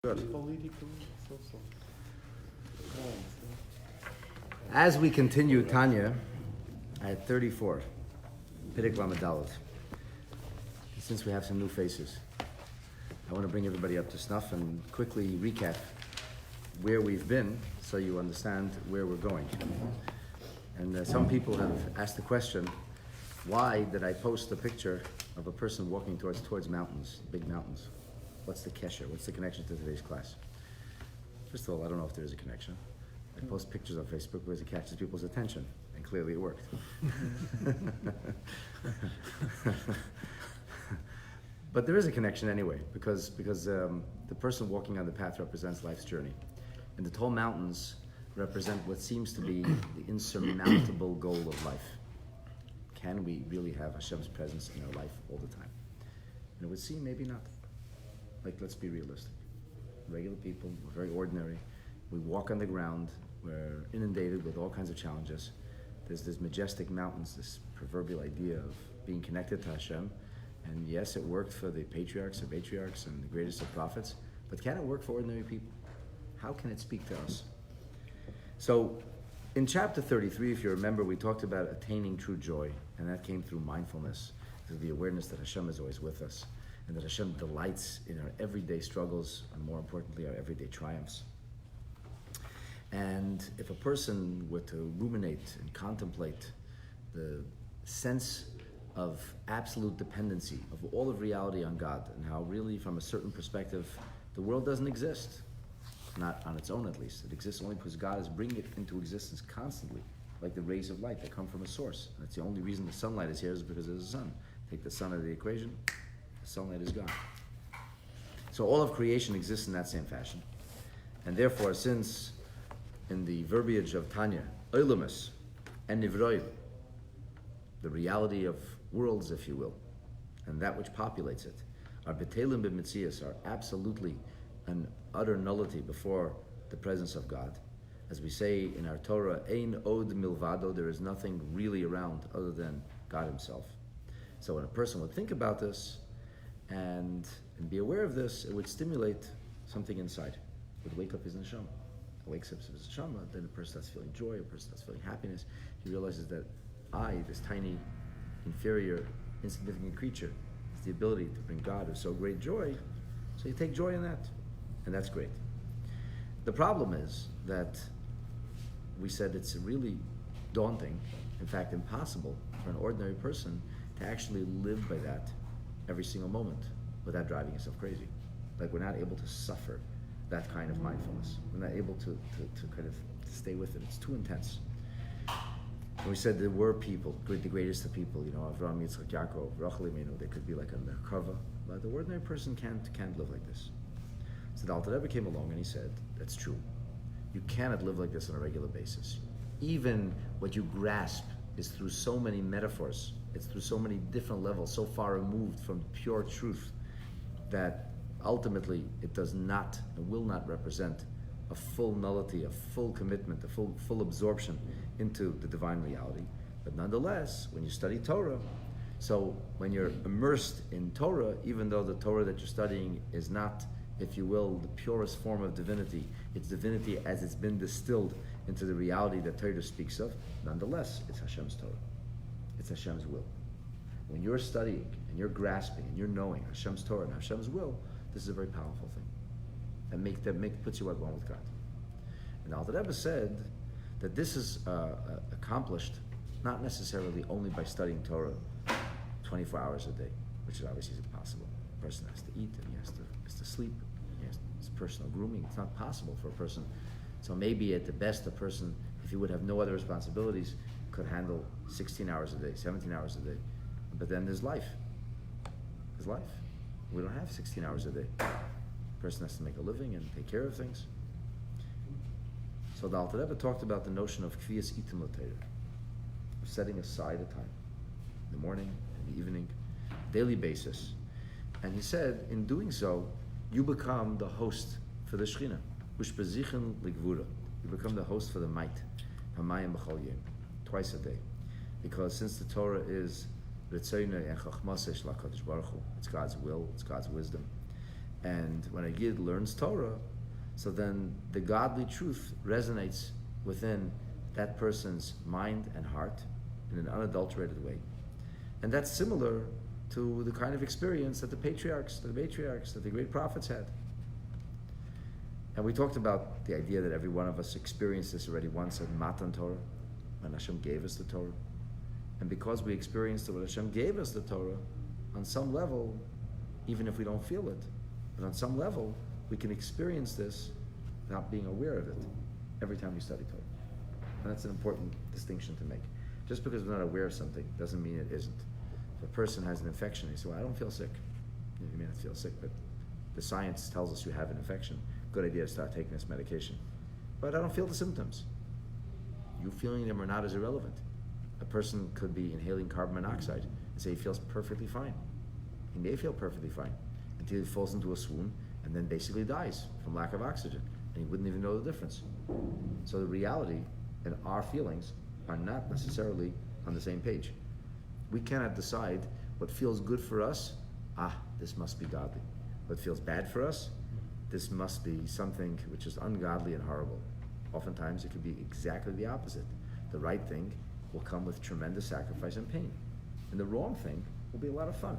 Good. As we continue Tanya at 34, perek Lamed. Since we have some new faces, I want to bring everybody up to snuff and quickly recap where we've been so you understand where we're going. And some people have asked the question, why did I post a picture of a person walking towards mountains, big mountains? What's the kesher? What's the connection to today's class? First of all, I don't know if there is a connection. I post pictures on Facebook because it catches people's attention, and clearly it worked. But there is a connection anyway, because the person walking on the path represents life's journey, and the tall mountains represent what seems to be the insurmountable goal of life. Can we really have Hashem's presence in our life all the time? And it would seem maybe not. Like, let's be realistic. Regular people, we're very ordinary. We walk on the ground. We're inundated with all kinds of challenges. There's this majestic mountains, this proverbial idea of being connected to Hashem. And yes, it worked for the patriarchs and matriarchs and the greatest of prophets, but can it work for ordinary people? How can it speak to us? So, in chapter 33, if you remember, we talked about attaining true joy, and that came through mindfulness, through the awareness that Hashem is always with us, and that Hashem delights in our everyday struggles, and more importantly, our everyday triumphs. And if a person were to ruminate and contemplate the sense of absolute dependency of all of reality on God, and how really, from a certain perspective, the world doesn't exist, not on its own at least. It exists only because God is bringing it into existence constantly, like the rays of light that come from a source. And that's the only reason the sunlight is here is because there's a sun. Take the sun out of the equation, sunlight is gone. So all of creation exists in that same fashion. And therefore, since in the verbiage of Tanya, Oilumus and Nivroil, the reality of worlds, if you will, and that which populates it, are betelim b'mitzias, are absolutely an utter nullity before the presence of God. As we say in our Torah, Ein od milvado, there is nothing really around other than God himself. So when a person would think about this, and be aware of this, it would stimulate something inside. It would wake up his neshama. It wakes up his neshama, then a person starts feeling joy, a person starts feeling happiness. He realizes that I, this tiny, inferior, insignificant creature, has the ability to bring God who's so great joy. So you take joy in that, and that's great. The problem is that we said it's really daunting, in fact impossible, for an ordinary person to actually live by that every single moment without driving yourself crazy. Like, we're not able to suffer that kind of mindfulness. We're not able to kind of stay with it. It's too intense. And we said there were people, the greatest of people, Avraham, Yitzchak, Yaakov, Rachel Imenu, they could be like a Merkava, but the ordinary person can't live like this. So the Alter Rebbe came along and he said, that's true. You cannot live like this on a regular basis. Even what you grasp is through so many metaphors. It's through so many different levels, so far removed from pure truth, that ultimately it does not and will not represent a full nullity, a full commitment, a full absorption into the divine reality. But nonetheless, when you study Torah, so when you're immersed in Torah, even though the Torah that you're studying is not, if you will, the purest form of divinity, it's divinity as it's been distilled into the reality that Torah speaks of, nonetheless, it's Hashem's Torah. It's Hashem's will. When you're studying and you're grasping and you're knowing Hashem's Torah and Hashem's will, this is a very powerful thing. That puts you at one with God. And the Alter Rebbe said that this is accomplished not necessarily only by studying Torah 24 hours a day, which is obviously impossible. A person has to eat and he has to sleep. It's personal grooming. It's not possible for a person. So maybe at the best, a person, if he would have no other responsibilities, could handle 16 hours a day, 17 hours a day. But then there's life. There's life. We don't have 16 hours a day. A person has to make a living and take care of things. So the Alter Rebbe talked about the notion of kviyas itim l'Torah, of setting aside a time, in the morning, in the evening, daily basis. And he said, in doing so, you become the host for the Shechina. Ushbezichen ligvura. You become the host for the might. Hamayim b'chol yom. Twice a day. Because since the Torah is Ritzoynei and Chachmasei shel HaKadosh Baruch Hu, it's God's will, it's God's wisdom. And when a Yid learns Torah, so then the godly truth resonates within that person's mind and heart in an unadulterated way. And that's similar to the kind of experience that the patriarchs, the matriarchs, that the great prophets had. And we talked about the idea that every one of us experienced this already once at Matan Torah, when Hashem gave us the Torah. And because we experienced it when Hashem gave us the Torah, on some level, even if we don't feel it, but on some level, we can experience this without being aware of it every time we study Torah. And that's an important distinction to make. Just because we're not aware of something doesn't mean it isn't. If a person has an infection, they say, well, I don't feel sick. You may not feel sick, but the science tells us you have an infection. Good idea to start taking this medication. But I don't feel the symptoms. You feeling them or not is irrelevant. A person could be inhaling carbon monoxide and say he feels perfectly fine. He may feel perfectly fine until he falls into a swoon and then basically dies from lack of oxygen. And he wouldn't even know the difference. So the reality and our feelings are not necessarily on the same page. We cannot decide what feels good for us, this must be godly. What feels bad for us, this must be something which is ungodly and horrible. Oftentimes it could be exactly the opposite. The right thing will come with tremendous sacrifice and pain. And the wrong thing will be a lot of fun.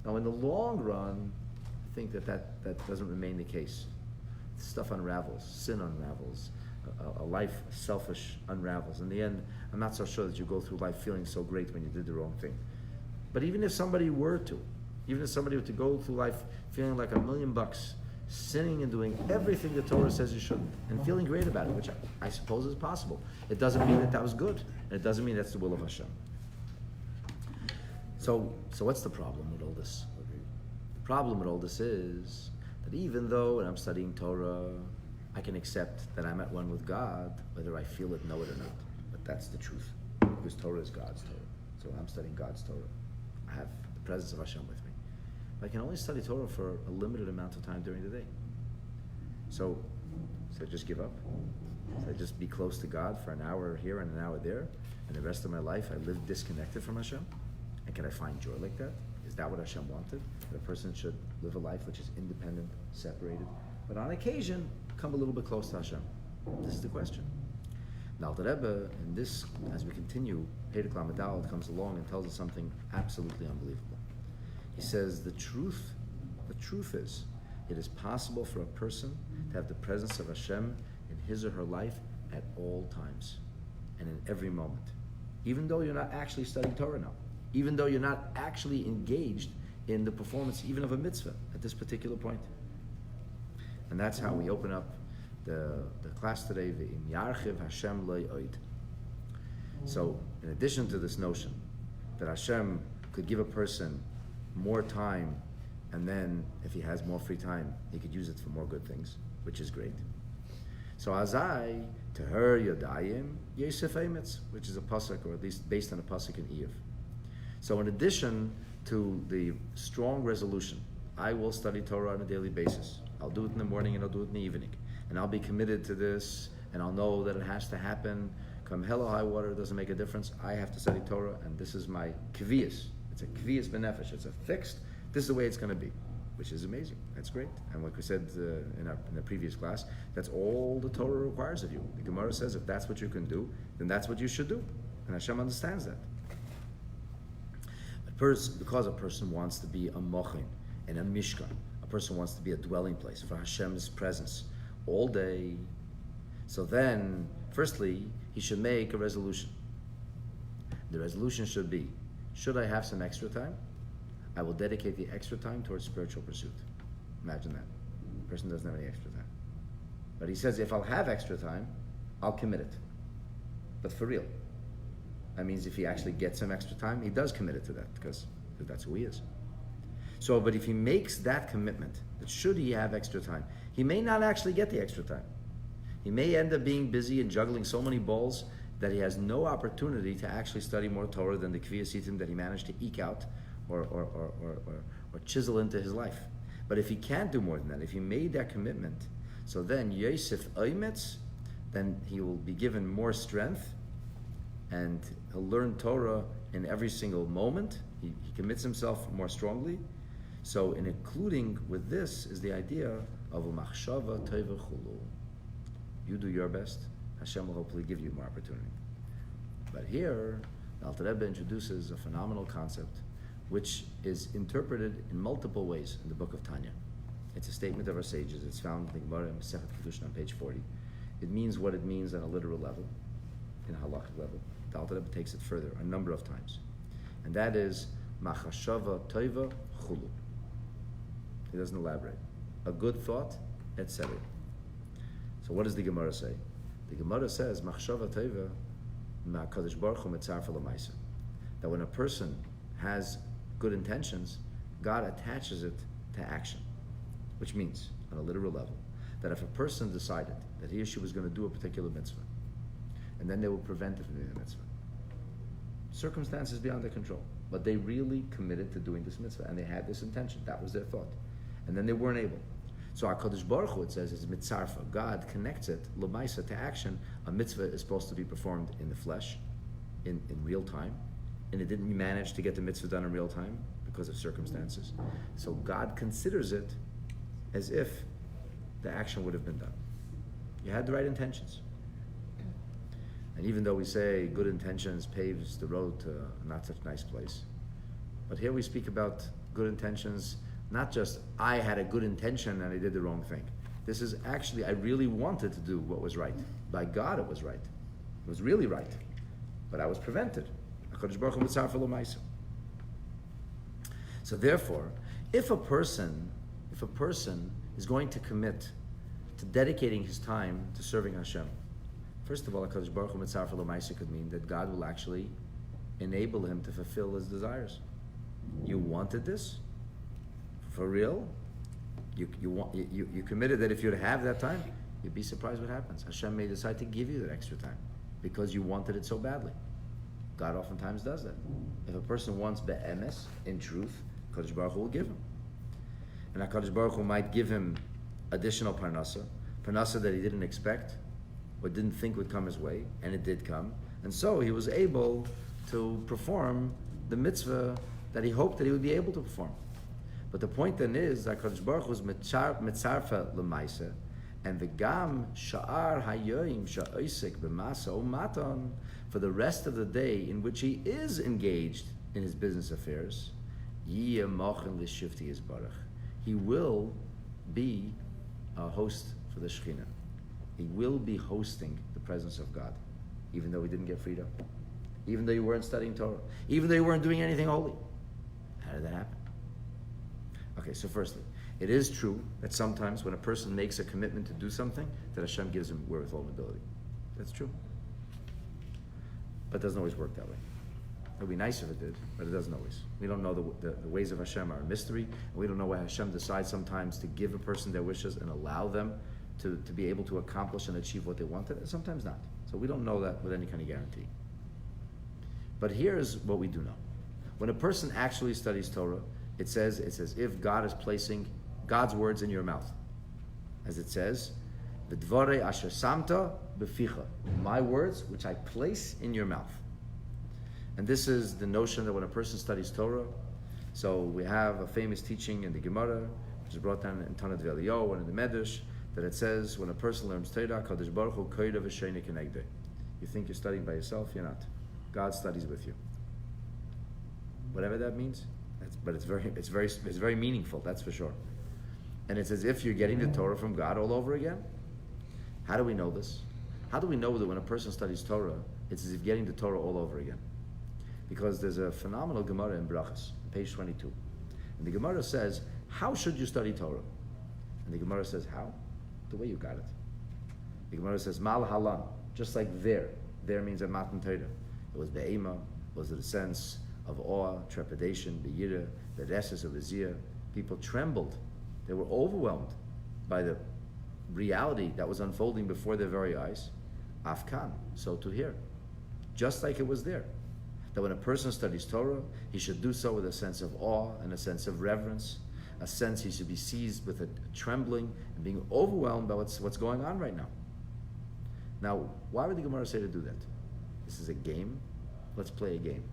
Now in the long run, I think that doesn't remain the case. Stuff unravels, sin unravels, a life selfish unravels. In the end, I'm not so sure that you go through life feeling so great when you did the wrong thing. But even if somebody were to go through life feeling like $1 million, sinning and doing everything the Torah says you shouldn't, and feeling great about it, which I suppose is possible, it doesn't mean that was good. And it doesn't mean that's the will of Hashem. So what's the problem with all this? The problem with all this is that even though when I'm studying Torah, I can accept that I'm at one with God, whether I feel it, know it or not. But that's the truth. Because Torah is God's Torah. So when I'm studying God's Torah, I have the presence of Hashem with me. But I can only study Torah for a limited amount of time during the day. So I just give up? So I just be close to God for an hour here and an hour there, and the rest of my life I live disconnected from Hashem? And can I find joy like that? Is that what Hashem wanted? That a person should live a life which is independent, separated, but on occasion, come a little bit close to Hashem? This is the question. Now the Rebbe, in this, as we continue, Perek Lamed comes along and tells us something absolutely unbelievable. He says the truth is, it is possible for a person to have the presence of Hashem in his or her life at all times and in every moment. Even though you're not actually studying Torah now, even though you're not actually engaged in the performance even of a mitzvah at this particular point. And that's how we open up the class today, V'im Yarchiv Hashem Lo Yoid. So, in addition to this notion that Hashem could give a person more time, and then if he has more free time, he could use it for more good things, which is great. So, Azai, to her Yodayim, Yosef Emetz, which is a pasuk, or at least based on a pasuk in Eiv. So, in addition to the strong resolution, I will study Torah on a daily basis. I'll do it in the morning and I'll do it in the evening. And I'll be committed to this, and I'll know that it has to happen. Come hell or high water, it doesn't make a difference. I have to study Torah, and this is my kviyas. It's a kviyas benefesh. It's a fixed, this is the way it's going to be, which is amazing. That's great. And like we said in the previous class, that's all the Torah requires of you. The Gemara says if that's what you can do, then that's what you should do. And Hashem understands that. Because a person wants to be a mochin and a mishkan, a person wants to be a dwelling place for Hashem's presence all day. So then, firstly, he should make a resolution. The resolution should be, should I have some extra time? I will dedicate the extra time towards spiritual pursuit. Imagine that. The person doesn't have any extra time. But he says, if I'll have extra time, I'll commit it. But for real. That means if he actually gets some extra time, he does commit it to that, because that's who he is. So, but if he makes that commitment, that should he have extra time, he may not actually get the extra time. He may end up being busy and juggling so many balls that he has no opportunity to actually study more Torah than the Kviyas Sitim that he managed to eke out or chisel into his life. But if he can't do more than that, if he made that commitment, so then Yosef Oimetz, then he will be given more strength, and he'll learn Torah in every single moment. He commits himself more strongly. So, in including with this is the idea of umachshava teva chulu. You do your best, Hashem will hopefully give you more opportunity. But here, the Alter Rebbe introduces a phenomenal concept which is interpreted in multiple ways in the book of Tanya. It's a statement of our sages. It's found in the Gemara in Masechet Kedushin on page 40. It means what it means on a literal level, in a halakhic level. The Alter Rebbe takes it further a number of times. And that is, machashava toiva chulu. He doesn't elaborate. A good thought, etc. So what does the Gemara say? The Gemara says, machshava toiva ma'akadosh baruch hu mitzarfa l'maisa. That when a person has good intentions, God attaches it to action. Which means, on a literal level, that if a person decided that he or she was going to do a particular mitzvah, and then they were prevented from doing the mitzvah, circumstances beyond their control, but they really committed to doing this mitzvah, and they had this intention, that was their thought, and then they weren't able. So HaKadosh Baruch Hu, it says, is mitzarfa. God connects it, l'maisa, to action. A mitzvah is supposed to be performed in the flesh, in real time, and it didn't manage to get the mitzvah done in real time because of circumstances. So God considers it as if the action would have been done. You had the right intentions. And even though we say good intentions paves the road to a not such nice place, but here we speak about good intentions, not just I had a good intention and I did the wrong thing. This is actually, I really wanted to do what was right. By God it was right. It was really right. But I was prevented. So therefore, if a person is going to commit to dedicating his time to serving Hashem, first of all, HaKadosh Baruch Hu Mitzarfa L'Maisa could mean that God will actually enable him to fulfill his desires. You wanted this? For real? You committed that if you'd have that time, you'd be surprised what happens. Hashem may decide to give you that extra time because you wanted it so badly. God oftentimes does that. If a person wants be'emes, in truth, HaKadosh Baruch Hu will give him. And HaKadosh Baruch Hu might give him additional parnasa that he didn't expect or didn't think would come his way, and it did come. And so he was able to perform the mitzvah that he hoped that he would be able to perform. But the point then is that HaKadosh Baruch Hu was mitzarfa l'maisa, and the gam sha'ar hayoyim sha'oisik b'masa u'maton, for the rest of the day in which he is engaged in his business affairs, yiyeh mochen l'shifti yisbarach. He will be a host for the Shekhinah. He will be hosting the presence of God, even though he didn't get freedom, even though you weren't studying Torah, even though you weren't doing anything holy. How did that happen? Okay, so firstly, it is true that sometimes when a person makes a commitment to do something, that Hashem gives him wherewithal and ability. That's true. But it doesn't always work that way. It would be nice if it did, but it doesn't always. We don't know the ways of Hashem are a mystery, and we don't know why Hashem decides sometimes to give a person their wishes and allow them to be able to accomplish and achieve what they wanted, and sometimes not. So we don't know that with any kind of guarantee. But here's what we do know. When a person actually studies Torah, it's as if God is placing God's words in your mouth. As it says, V'dvorei asher samta b'ficha, my words which I place in your mouth. And this is the notion that when a person studies Torah, so we have a famous teaching in the Gemara, which is brought down in Tanat V'Eliyahu and in the Medrash, that it says when a person learns Torah, Kadosh Baruch Hu koyda v'sheni kenegdei. You think you're studying by yourself? You're not. God studies with you. Whatever that means. But it's very meaningful, that's for sure. And it's as if you're getting the Torah from God all over again. How do we know this? How do we know that when a person studies Torah, it's as if getting the Torah all over again? Because there's a phenomenal Gemara in Brachas, page 22. And the Gemara says, how should you study Torah? And the Gemara says, how? The way you got it. The Gemara says, mal halan, just like there. There means a matan Torah. It was be'ema, was the sense of awe, trepidation, b'yira, the reses of Azia. People trembled. They were overwhelmed by the reality that was unfolding before their very eyes. Afkan, so to hear. Just like it was there. That when a person studies Torah, he should do so with a sense of awe and a sense of reverence, a sense he should be seized with a trembling and being overwhelmed by what's going on right now. Now, why would the Gemara say to do that? This is a game. Let's play a game.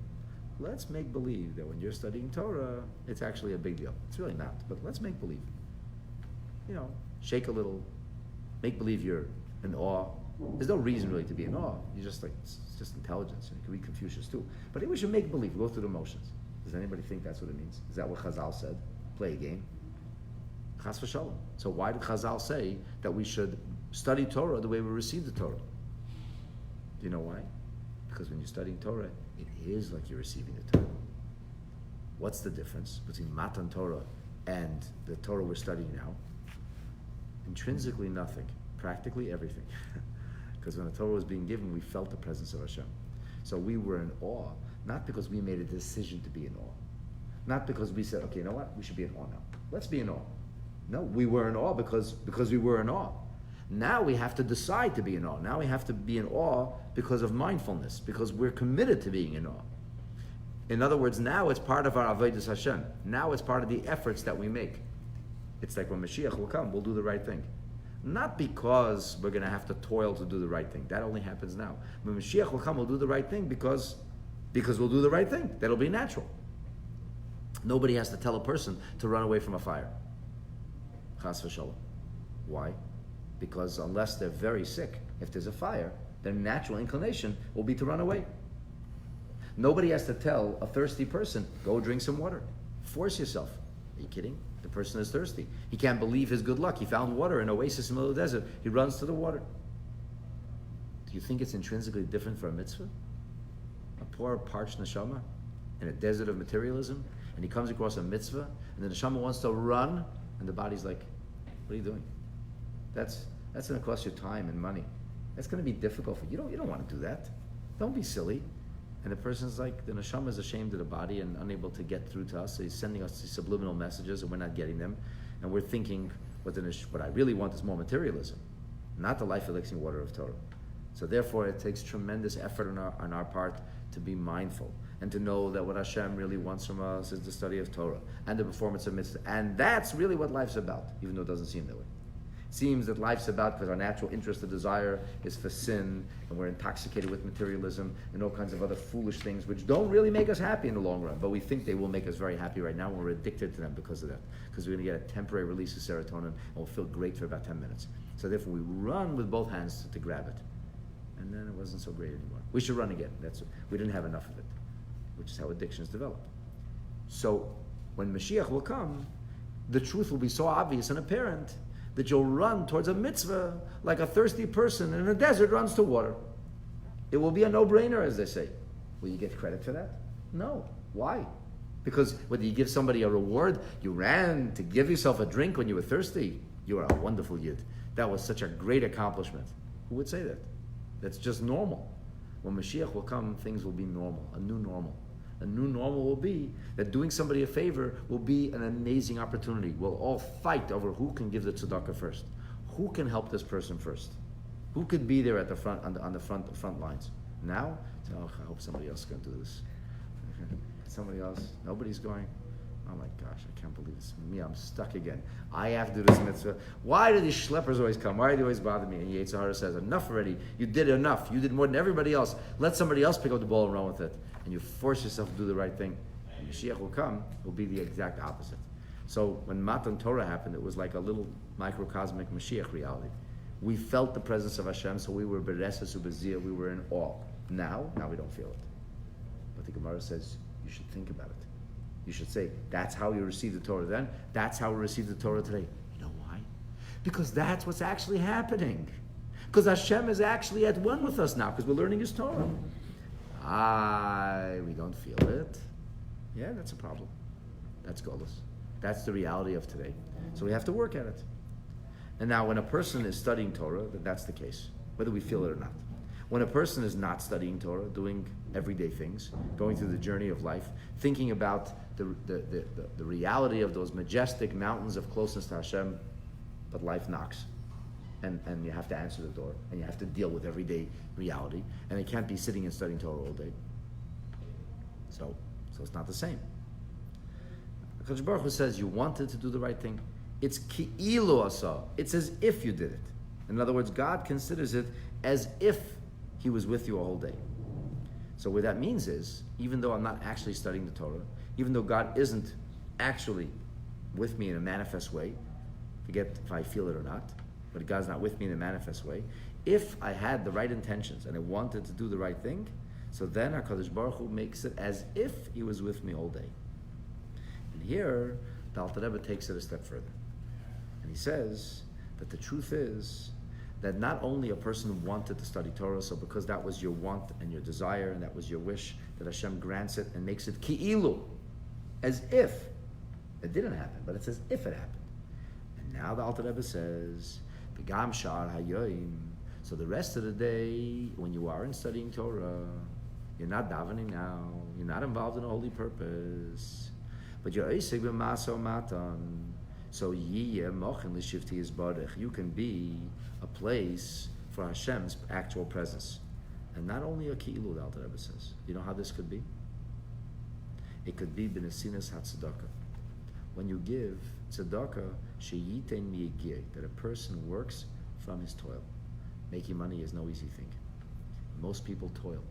let's make believe that when you're studying Torah, it's actually a big deal. It's really not, but let's make believe. Shake a little, make believe you're in awe. There's no reason really to be in awe. It's just intelligence. It could be Confucius too. But we should make believe, go through the motions. Does anybody think that's what it means? Is that what Chazal said? Play a game? Chas v'shalom. So why did Chazal say that we should study Torah the way we receive the Torah? Do you know why? Because when you're studying Torah, it is like you're receiving the Torah. What's the difference between Matan Torah and the Torah we're studying now? Intrinsically nothing. Practically everything. Because when the Torah was being given, we felt the presence of Hashem. So we were in awe, not because we made a decision to be in awe. Not because we said, okay, you know what? We should be in awe now. Let's be in awe. No, we were in awe because we were in awe. Now we have to decide to be in awe. Now we have to be in awe because of mindfulness, because we're committed to being in awe. In other words, now it's part of our Avodas Hashem. Now it's part of the efforts that we make. It's like when Mashiach will come, we'll do the right thing. Not because we're going to have to toil to do the right thing. That only happens now. When Mashiach will come, we'll do the right thing because we'll do the right thing. That'll be natural. Nobody has to tell a person to run away from a fire. Chas v'shalom. Why? Because unless they're very sick, if there's a fire, their natural inclination will be to run away. Nobody has to tell a thirsty person, go drink some water. Force yourself. Are you kidding? The person is thirsty. He can't believe his good luck. He found water in an oasis in the middle of the desert. He runs to the water. Do you think it's intrinsically different for a mitzvah? A poor, parched neshama in a desert of materialism, and he comes across a mitzvah, and the neshama wants to run, and the body's like, what are you doing? That's going to cost you time and money. That's going to be difficult for you. You don't want to do that. Don't be silly. And the person's like, the neshama is ashamed of the body and unable to get through to us. So he's sending us these subliminal messages, and we're not getting them. And we're thinking, what I really want is more materialism, not the life-elixing water of Torah. So therefore, it takes tremendous effort on our part to be mindful and to know that what Hashem really wants from us is the study of Torah and the performance of mitzvah. And that's really what life's about, even though it doesn't seem that way. It seems that life's about, because our natural interest, the desire, is for sin, and we're intoxicated with materialism and all kinds of other foolish things which don't really make us happy in the long run, but we think they will make us very happy right now, and we're addicted to them because of that, because we're going to get a temporary release of serotonin, and we'll feel great for about 10 minutes. So therefore we run with both hands to grab it, and then it wasn't so great anymore. We should run again. We didn't have enough of it, which is how addictions develop. So when Mashiach will come, the truth will be so obvious and apparent that you'll run towards a mitzvah like a thirsty person in a desert runs to water. It will be a no-brainer, as they say. Will you get credit for that? No. Why? Because whether you give somebody a reward, you ran to give yourself a drink when you were thirsty, you are a wonderful yid. That was such a great accomplishment. Who would say that? That's just normal. When Mashiach will come, things will be normal, a new normal. A new normal will be that doing somebody a favor will be an amazing opportunity. We'll all fight over who can give the tzedakah first. Who can help this person first? Who could be there at the front, on the front lines? Now, I hope somebody else is going to do this. Somebody else? Nobody's going? Oh my gosh, I can't believe it's me. I'm stuck again. I have to do this mitzvah. Why do these schleppers always come? Why do they always bother me? And Yetzer Hara says, enough already. You did enough. You did more than everybody else. Let somebody else pick up the ball and run with it. And you force yourself to do the right thing. And Mashiach will come, it will be the exact opposite. So when Matan Torah happened, it was like a little microcosmic Mashiach reality. We felt the presence of Hashem, so we were bereses ubezir, we were in awe. Now we don't feel it. But the Gemara says, you should think about it. You should say, that's how you received the Torah then, that's how we receive the Torah today. You know why? Because that's what's actually happening. Because Hashem is actually at one with us now, because we're learning His Torah. We don't feel it. Yeah, that's a problem. That's godless. That's the reality of today. So we have to work at it. And now when a person is studying Torah, that's the case, whether we feel it or not. When a person is not studying Torah, doing everyday things, going through the journey of life, thinking about the reality of those majestic mountains of closeness to Hashem, but life knocks. And you have to answer the door, and you have to deal with everyday reality, and it can't be sitting and studying Torah all day. So it's not the same. HaKadosh Baruch Hu says you wanted to do the right thing. It's ki'ilu asa. It's as if you did it. In other words, God considers it as if He was with you a whole day. So what that means is, even though I'm not actually studying the Torah, even though God isn't actually with me in a manifest way, forget if I feel it or not, but God's not with me in a manifest way, if I had the right intentions and I wanted to do the right thing, so then HaKadosh Baruch Hu makes it as if He was with me all day. And here, the Alter Rebbe takes it a step further. And he says that the truth is that not only a person wanted to study Torah, so because that was your want and your desire and that was your wish, that Hashem grants it and makes it ki'ilu, as if. It didn't happen, but it's as if it happened. And now the Alter Rebbe says, B'gam sha'ar hayoyim. So the rest of the day, when you are in studying Torah, you're not davening now, you're not involved in a holy purpose, but you're eisig b'maso matan. So yiyeh mochen l'shivti yizbarech. You can be a place for Hashem's actual presence. And not only a ki'ilu, the Alter Rebbe says. You know how this could be? It could be b'nesinas hatzedakah. When you give tzedakah, sheyiten miyigir, that a person works from his toil. Making money is no easy thing. Most people toil.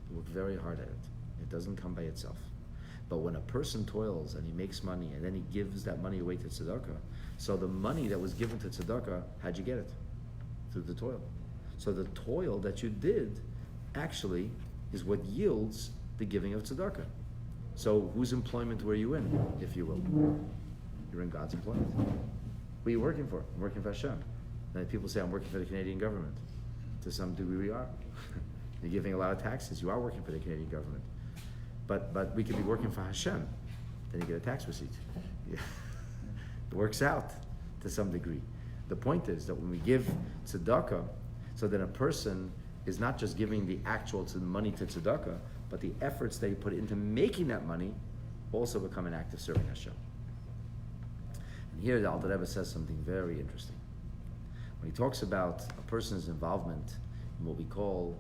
They work very hard at it. It doesn't come by itself. But when a person toils and he makes money and then he gives that money away to tzedakah, so the money that was given to tzedakah, how'd you get it? Through the toil. So the toil that you did actually is what yields the giving of tzedakah. So whose employment were you in, if you will? You're in God's employment. What are you working for? I'm working for Hashem. And people say, I'm working for the Canadian government. To some degree we are. You're giving a lot of taxes. You are working for the Canadian government. But we could be working for Hashem. Then you get a tax receipt. Yeah. It works out to some degree. The point is that when we give tzedakah, so that a person is not just giving the actual money to tzedakah, but the efforts that you put into making that money also become an act of serving Hashem. And here the Alter Rebbe says something very interesting. When he talks about a person's involvement in what we call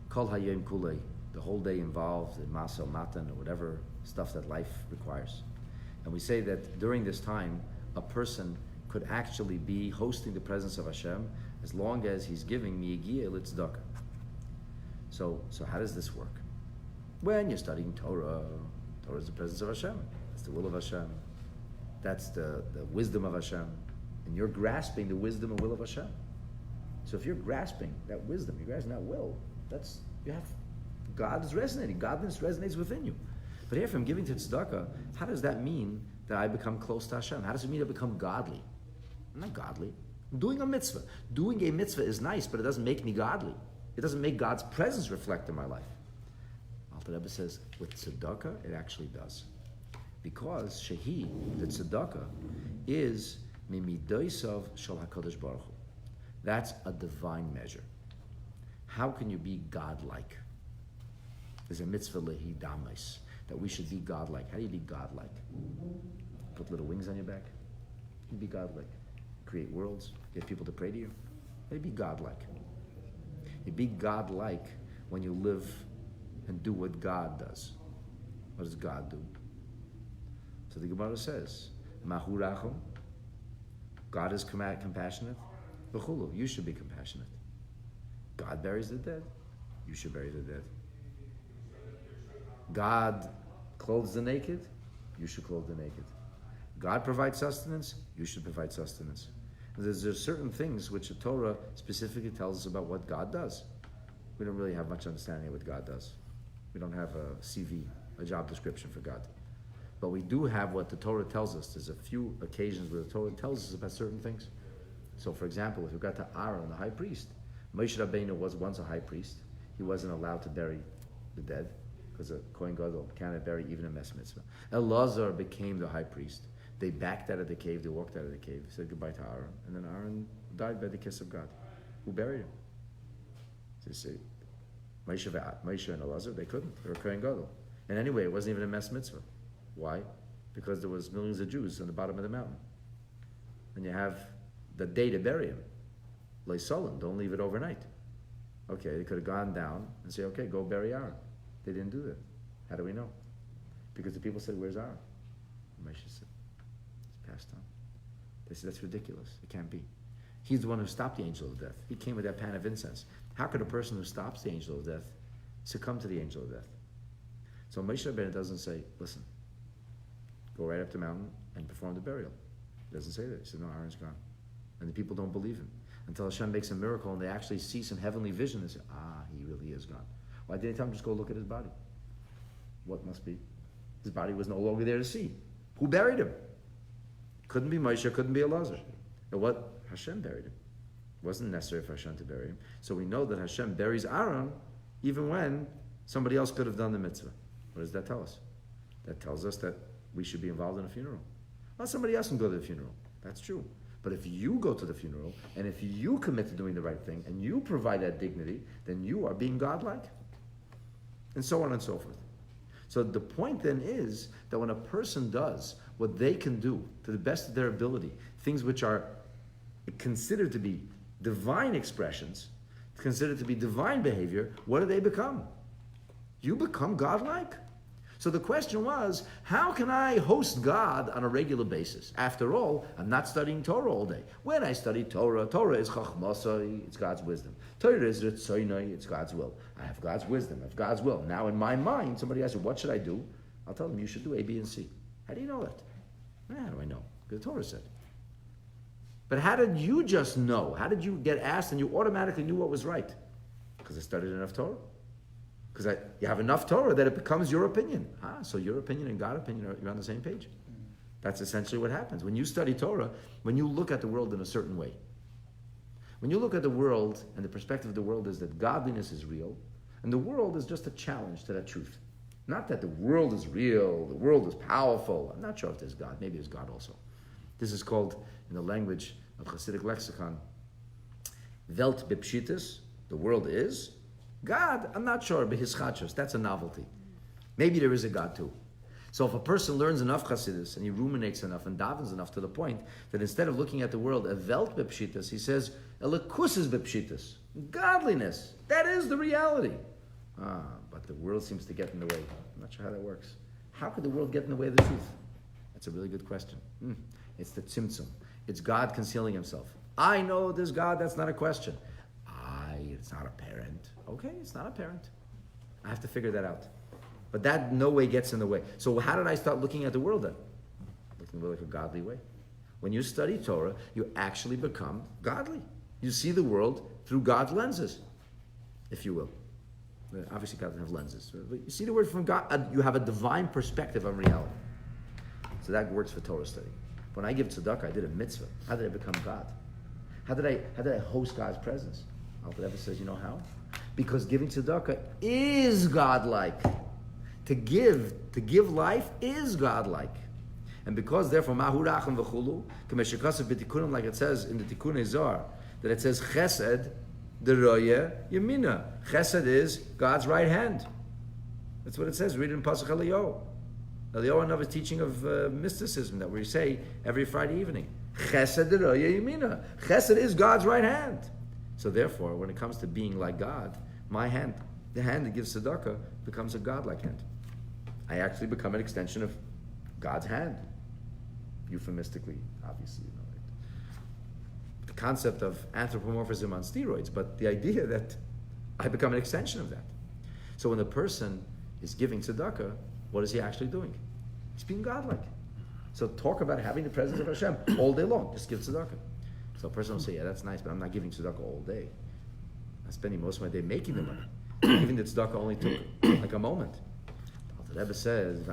kol hayom kulei, the whole day involved in masel matan or whatever stuff that life requires. And we say that during this time, a person could actually be hosting the presence of Hashem as long as he's giving miyigiyah l'tzedakah. So how does this work? When you're studying Torah, Torah is the presence of Hashem. That's the will of Hashem. That's the wisdom of Hashem. And you're grasping the wisdom and will of Hashem. So if you're grasping that wisdom, you're grasping that will, God is resonating. Godness resonates within you. But here, if I'm giving to tzedakah, how does that mean that I become close to Hashem? How does it mean I become godly? I'm not godly. I'm doing a mitzvah. Doing a mitzvah is nice, but it doesn't make me godly. It doesn't make God's presence reflect in my life. Alter Rebbe says, with tzedakah, it actually does. Because shehi, the tzedakah, is mimidoisav shel HaKadosh Baruch Hu. That's a divine measure. How can you be godlike? There's a mitzvah lehi damas, that we should be godlike. How do you be godlike? Put little wings on your back? You be godlike. Create worlds, get people to pray to you. How do you be godlike? You be godlike when you live and do what God does. What does God do? So the Gemara says, Mahu rachum, God is compassionate. V'chulu, you should be compassionate. God buries the dead. You should bury the dead. God clothes the naked. You should clothe the naked. God provides sustenance. You should provide sustenance. There's certain things which the Torah specifically tells us about what God does. We don't really have much understanding of what God does. We don't have a CV, a job description for God. But we do have what the Torah tells us. There's a few occasions where the Torah tells us about certain things. So, for example, if we got to Aaron, the high priest, Moshe Rabbeinu was once a high priest. He wasn't allowed to bury the dead because a Kohen Gadol cannot bury even a mess mitzvah. Elazar became the high priest. They backed out of the cave. They walked out of the cave. Said goodbye to Aaron, and then Aaron died by the kiss of God. Who buried him? So you say, Moshe and Elazar, they couldn't. They were Kohen Gadol. And anyway, it wasn't even a mess mitzvah. Why? Because there was millions of Jews on the bottom of the mountain. And you have the day to bury him. Lay sullen, don't leave it overnight. Okay, they could have gone down and say, okay, go bury Aaron. They didn't do that. How do we know? Because the people said, where's Aaron? Moshe said, it's passed on. They said, that's ridiculous. It can't be. He's the one who stopped the angel of death. He came with that pan of incense. How could a person who stops the angel of death succumb to the angel of death. So Moshe Rabbeinu doesn't say, listen, go right up the mountain and perform the burial. He doesn't say that. He said, no, Aaron's gone. And the people don't believe him until Hashem makes a miracle and they actually see some heavenly vision and say, he really is gone. Why didn't he tell him just go look at his body? What must be? His body was no longer there to see. Who buried him? Couldn't be Moshe, couldn't be Elazar. And what? Hashem buried him. It wasn't necessary for Hashem to bury him. So we know that Hashem buries Aaron even when somebody else could have done the mitzvah. What does that tell us? That tells us that we should be involved in a funeral. Well, somebody else can go to the funeral. That's true. But if you go to the funeral, and if you commit to doing the right thing, and you provide that dignity, then you are being godlike. And so on and so forth. So the point then is that when a person does what they can do to the best of their ability, things which are considered to be divine expressions, considered to be divine behavior, what do they become? You become godlike. So the question was, how can I host God on a regular basis? After all, I'm not studying Torah all day. When I study Torah, Torah is chachmasai, it's God's wisdom. Torah is ritzoinai, it's God's will. I have God's wisdom, I have God's will. Now in my mind, somebody asks me, what should I do? I'll tell them, you should do A, B, and C. How do you know that? How do I know? Because the Torah said. But how did you just know? How did you get asked and you automatically knew what was right? Because I studied enough Torah. Because you have enough Torah that it becomes your opinion. So your opinion and God's opinion, you're on the same page. That's essentially what happens. When you study Torah, when you look at the world in a certain way, when you look at the world, and the perspective of the world is that godliness is real, and the world is just a challenge to that truth. Not that the world is real, the world is powerful. I'm not sure if there's God. Maybe there's God also. This is called, in the language of Hasidic lexicon, Welt bepshitis, the world is. God, I'm not sure, but his chachos, that's a novelty. Maybe there is a God too. So if a person learns enough Chassidus and he ruminates enough and davens enough to the point that instead of looking at the world, a Welt bepshitis, he says, Elikus is bepshitis, godliness, that is the reality. But the world seems to get in the way. I'm not sure how that works. How could the world get in the way of the truth? That's a really good question. It's the tzimtzum. It's God concealing himself. I know there's God, that's not a question. It's not apparent. Okay, it's not apparent. I have to figure that out. But that no way gets in the way. So how did I start looking at the world then? Looking like a godly way. When you study Torah, you actually become godly. You see the world through God's lenses, if you will. Obviously God doesn't have lenses. But you see the world from God. You have a divine perspective on reality. So that works for Torah study. When I give tzedakah, I did a mitzvah. How did I become God? How did I host God's presence? Alter Rebbe says, you know how? Because giving tzedakah is godlike. To give life is godlike. And because therefore, mahu racham v'chulu, k'meshikasav b'tikunim, like it says in the Tikkun Zohar, that it says chesed, deroya, yamina. Chesed is God's right hand. That's what it says. Read it in Pasuk Eliyahu. Eliyahu another teaching of mysticism that we say every Friday evening. Chesed, deroya, yamina. Chesed is God's right hand. So therefore, when it comes to being like God, my hand, the hand that gives tzedakah, becomes a godlike hand. I actually become an extension of God's hand. Euphemistically, obviously, you know, right? The concept of anthropomorphism on steroids, but the idea that I become an extension of that. So when the person is giving tzedakah, what is he actually doing? He's being godlike. So talk about having the presence of Hashem all day long. Just give tzedakah. So a person will say, yeah, that's nice, but I'm not giving tzedakah all day. I'm spending most of my day making the money. Giving the tzedakah only took like a moment. The Rebbe says,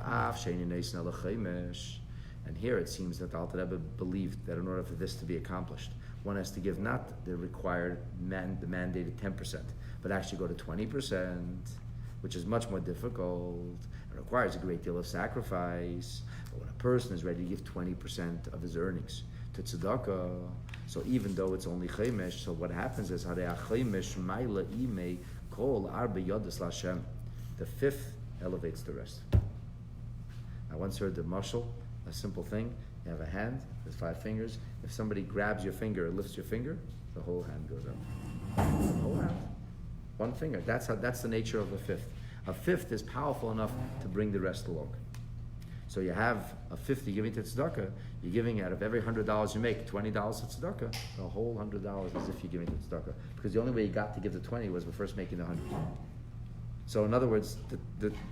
and here it seems that the Alter Rebbe believed that in order for this to be accomplished, one has to give not the required, the mandated 10%, but actually go to 20%, which is much more difficult. It requires a great deal of sacrifice. But when a person is ready to give 20% of his earnings to tzedakah, so even though it's only chaymesh, so what happens is the fifth elevates the rest. I once heard the mashal, a simple thing. You have a hand with 5 fingers. If somebody grabs your finger or lifts your finger, the whole hand goes up. The whole hand. 1 finger. That's the nature of a fifth. A fifth is powerful enough to bring the rest along. So you have a fifth you're giving to tzedakah, you're giving out of every $100 you make, $20 to tzedakah, the whole $100 as if you're giving to tzedakah. Because the only way you got to give the 20 was by first making the 100. So in other words,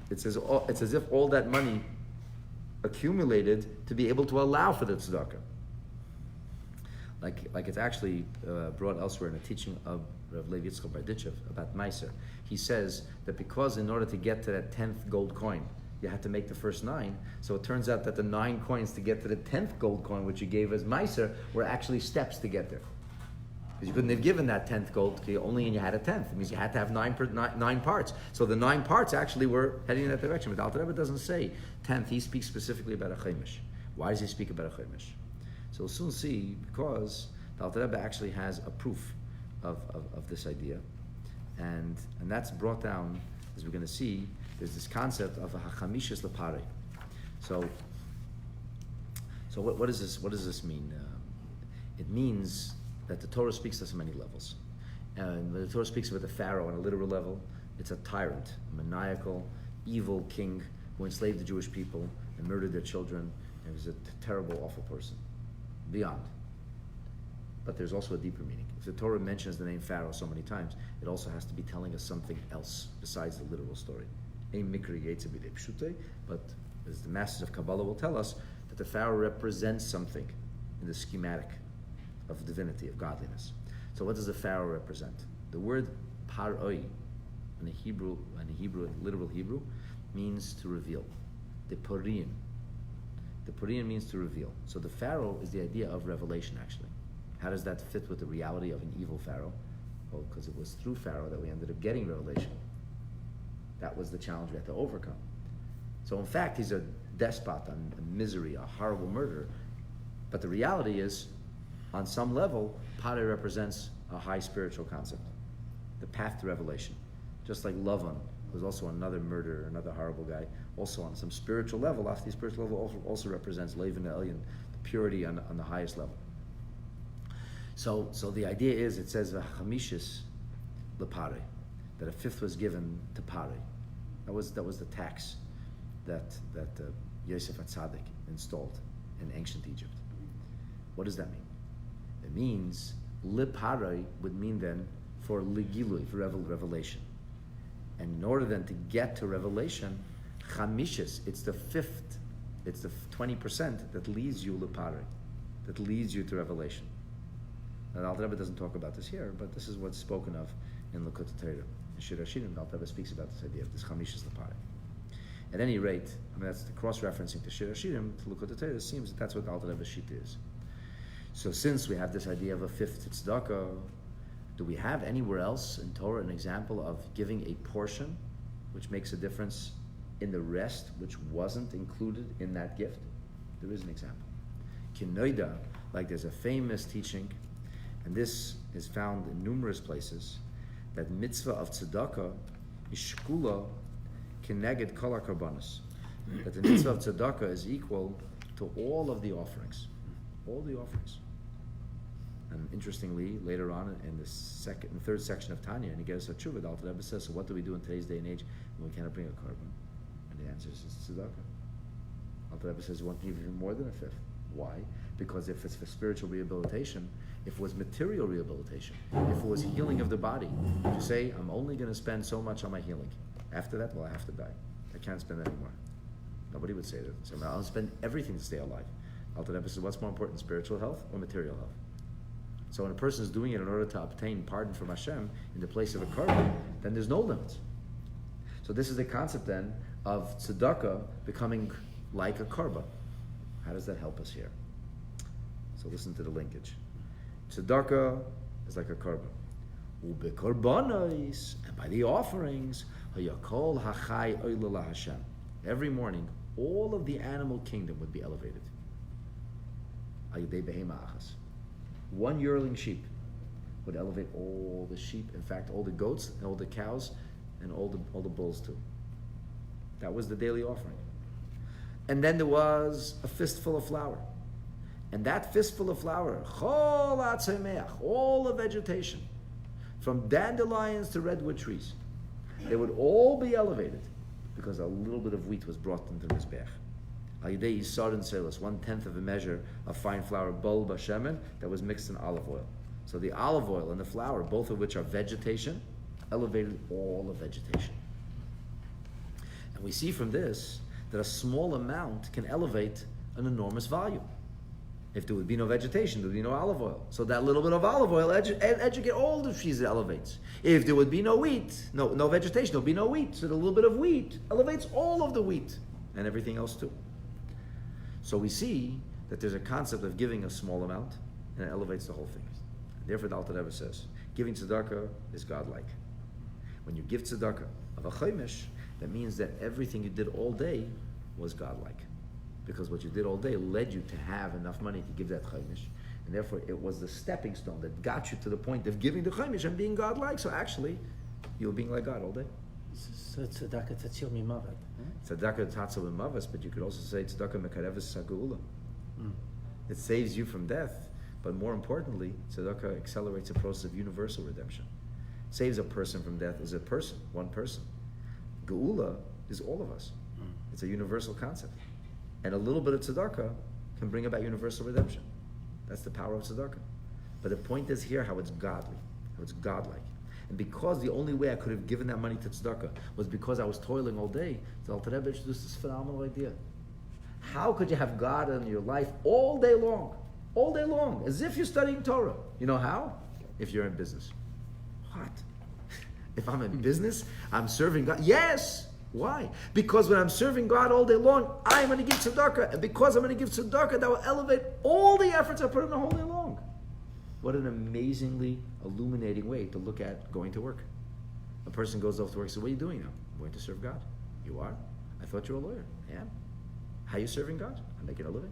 it's as if all that money accumulated to be able to allow for the tzedakah. Like it's actually brought elsewhere in a teaching of Rav Levi Yitzchak Berditchev about Meiser. He says that because in order to get to that 10th gold coin, you had to make the first 9. So it turns out that the 9 coins to get to the 10th gold coin, which you gave as Meiser, were actually steps to get there. Because you couldn't have given that 10th gold only and you had a 10th. It means you had to have nine parts. So the 9 parts actually were heading in that direction. But Alter Rebbe doesn't say 10th. He speaks specifically about a chemish. Why does he speak about a chemish? So we'll soon see, because the Alter Rebbe actually has a proof of this idea. And that's brought down, as we're going to see, there's this concept of a hachamishas lepare. So what does this mean? It means that the Torah speaks to us on many levels. And when the Torah speaks about the Pharaoh on a literal level, it's a tyrant, a maniacal, evil king who enslaved the Jewish people and murdered their children. He was a terrible, awful person. Beyond. But there's also a deeper meaning. If the Torah mentions the name Pharaoh so many times, it also has to be telling us something else besides the literal story. But as the masters of Kabbalah will tell us, that the Pharaoh represents something in the schematic of divinity, of godliness. So what does the Pharaoh represent? The word paroi in the Hebrew, literal Hebrew, means to reveal. The Purim means to reveal. So the Pharaoh is the idea of revelation, actually. How does that fit with the reality of an evil Pharaoh? Well, because it was through Pharaoh that we ended up getting revelation. That was the challenge we had to overcome. So in fact, he's a despot, a misery, a horrible murderer. But the reality is, on some level, Pare represents a high spiritual concept, the path to revelation. Just like Lavan was also another murderer, another horrible guy, also on some spiritual level, off the spiritual level, also represents Levin Elyon, the purity on the highest level. So the idea is, it says Chamishis lepare, that a fifth was given to Pare. That was the tax that Yosef HaTzadik installed in ancient Egypt. What does that mean? It means lipare would mean then for ligilui, for revelation. And in order then to get to revelation, chamishis, it's the fifth, it's the 20% that leads you lipare, that leads you to revelation. Now, the Alter Rebbe doesn't talk about this here, but this is what's spoken of in Likutei Torah. In Shir Hashirim, the Alter Rebbe speaks about this idea of this chamishis lipare. At any rate, that's the cross-referencing to Shir Hashirim, to Likutei Torah. It seems that that's what the Alter Rebbe's shita is. So since we have this idea of a fifth tzedakah, do we have anywhere else in Torah an example of giving a portion which makes a difference in the rest which wasn't included in that gift? There is an example. Kinoida, like there's a famous teaching, and this is found in numerous places, that mitzvah of tzedakah is shkula keneged kol hakarbanos. That the mitzvah of tzedakah is equal to all of the offerings. All the offerings. And interestingly, later on in the third section of Tanya, and he gives us a tshuva, the Alter Rebbe says, so what do we do in today's day and age when we cannot bring a carbon? And the answer is tzedakah. Alter Rebbe says, you want to give even more than a fifth. Why? Because if it's for spiritual rehabilitation, if it was material rehabilitation, if it was healing of the body, you say, I'm only going to spend so much on my healing. After that, well, I have to die. I can't spend anymore. Nobody would say that. So I'll spend everything to stay alive. Alter Rebbe says, what's more important, spiritual health or material health? So when a person is doing it in order to obtain pardon from Hashem in the place of a korban, then there's no limits. So this is the concept then of tzedakah becoming like a korban. How does that help us here? So listen to the linkage. Tzedakah is like a korban. Ube korbanos, and by the offerings, hayakol hachai oila Hashem. Every morning, all of the animal kingdom would be elevated. One yearling sheep would elevate all the sheep, in fact, all the goats, and all the cows, and all the bulls too. That was the daily offering. And then there was a fistful of flour. And that fistful of flour, chol atzemeach, all the vegetation, from dandelions to redwood trees, they would all be elevated because a little bit of wheat was brought into the mizbeach. Al-Yidei Yisar and Selos, 1/10 of a measure of fine flour, bol bashemen, that was mixed in olive oil. So the olive oil and the flour, both of which are vegetation, elevated all of vegetation. And we see from this that a small amount can elevate an enormous value. If there would be no vegetation, there would be no olive oil. So that little bit of olive oil educate all the trees it elevates. If there would be no wheat, no vegetation, there would be no wheat. So the little bit of wheat elevates all of the wheat and everything else too. So we see that there's a concept of giving a small amount and it elevates the whole thing. Therefore, the Alter Rebbe says, giving tzedakah is godlike. When you give tzedakah of a chaimish, that means that everything you did all day was godlike. Because what you did all day led you to have enough money to give that chaimish. And therefore, it was the stepping stone that got you to the point of giving the chaimish and being godlike. So actually, you were being like God all day. So tzedakah tatzil mimavet. Tzedakah tatzil mimavet, but you could also say tzedakah mekareves sageula. It saves you from death. But more importantly, tzedakah accelerates the process of universal redemption. Saves a person from death is a person, one person. Geula is all of us. It's a universal concept. And a little bit of tzedakah can bring about universal redemption. That's the power of tzedakah. But the point is here how it's godly, how it's godlike. And because the only way I could have given that money to tzedakah was because I was toiling all day, the Alter Rebbe introduced this phenomenal idea. How could you have God in your life all day long? All day long, as if you're studying Torah. You know how? If you're in business. What? If I'm in business, I'm serving God? Yes! Why? Because when I'm serving God all day long, I'm going to give tzedakah. And because I'm going to give tzedakah, that will elevate all the efforts I put in the whole day long. What an amazingly illuminating way to look at going to work. A person goes off to work and says, what are you doing now? I'm going to serve God. You are? I thought you were a lawyer. I am. How are you serving God? I'm making a living.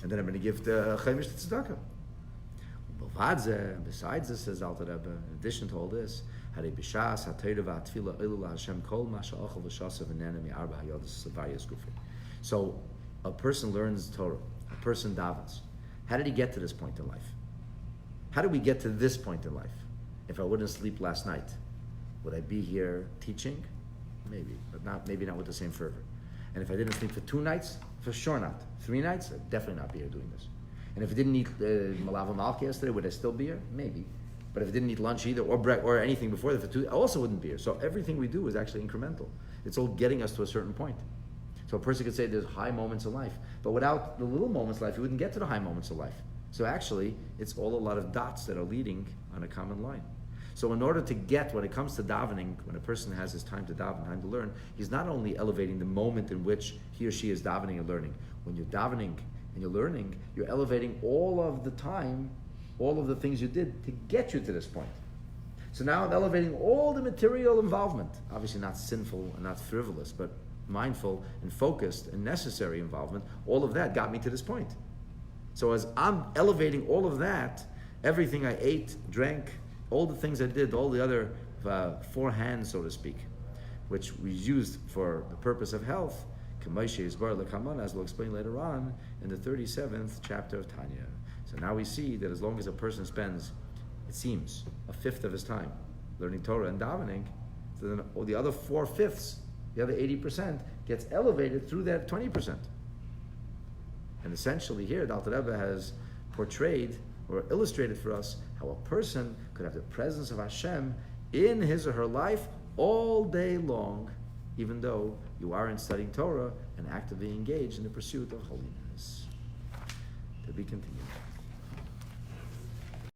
And then I'm going to give the chaimish to tzedakah. Besides this, says Alter Rebbe, in addition to all this, so a person learns Torah, a person davens. How did he get to this point in life? How did we get to this point in life? If I wouldn't sleep last night, would I be here teaching? Maybe, but maybe not with the same fervor. And if I didn't sleep for 2 nights, for sure not. 3 nights, I'd definitely not be here doing this. And if I didn't eat malava malka yesterday, would I still be here? Maybe. But if I didn't eat lunch either, or anything before that for 2, I also wouldn't be here. So everything we do is actually incremental. It's all getting us to a certain point. So a person could say there's high moments in life, but without the little moments in life, you wouldn't get to the high moments of life. So actually, it's all a lot of dots that are leading on a common line. So in order to get, when it comes to davening, when a person has his time to daven, time to learn, he's not only elevating the moment in which he or she is davening and learning. When you're davening and you're learning, you're elevating all of the time, all of the things you did to get you to this point. So now I'm elevating all the material involvement, obviously not sinful and not frivolous, but mindful and focused and necessary involvement. All of that got me to this point. So as I'm elevating all of that, everything I ate, drank, all the things I did, all the other 4 hands, so to speak, which we used for the purpose of health, as we'll explain later on in the 37th chapter of Tanya. So now we see that as long as a person spends, it seems, 1/5 of his time learning Torah and davening, so then the other 4/5, the other 80% gets elevated through that 20%. And essentially here, the Alter Rebbe has portrayed or illustrated for us how a person could have the presence of Hashem in his or her life all day long, even though you aren't studying Torah and actively engaged in the pursuit of holiness. To be continued.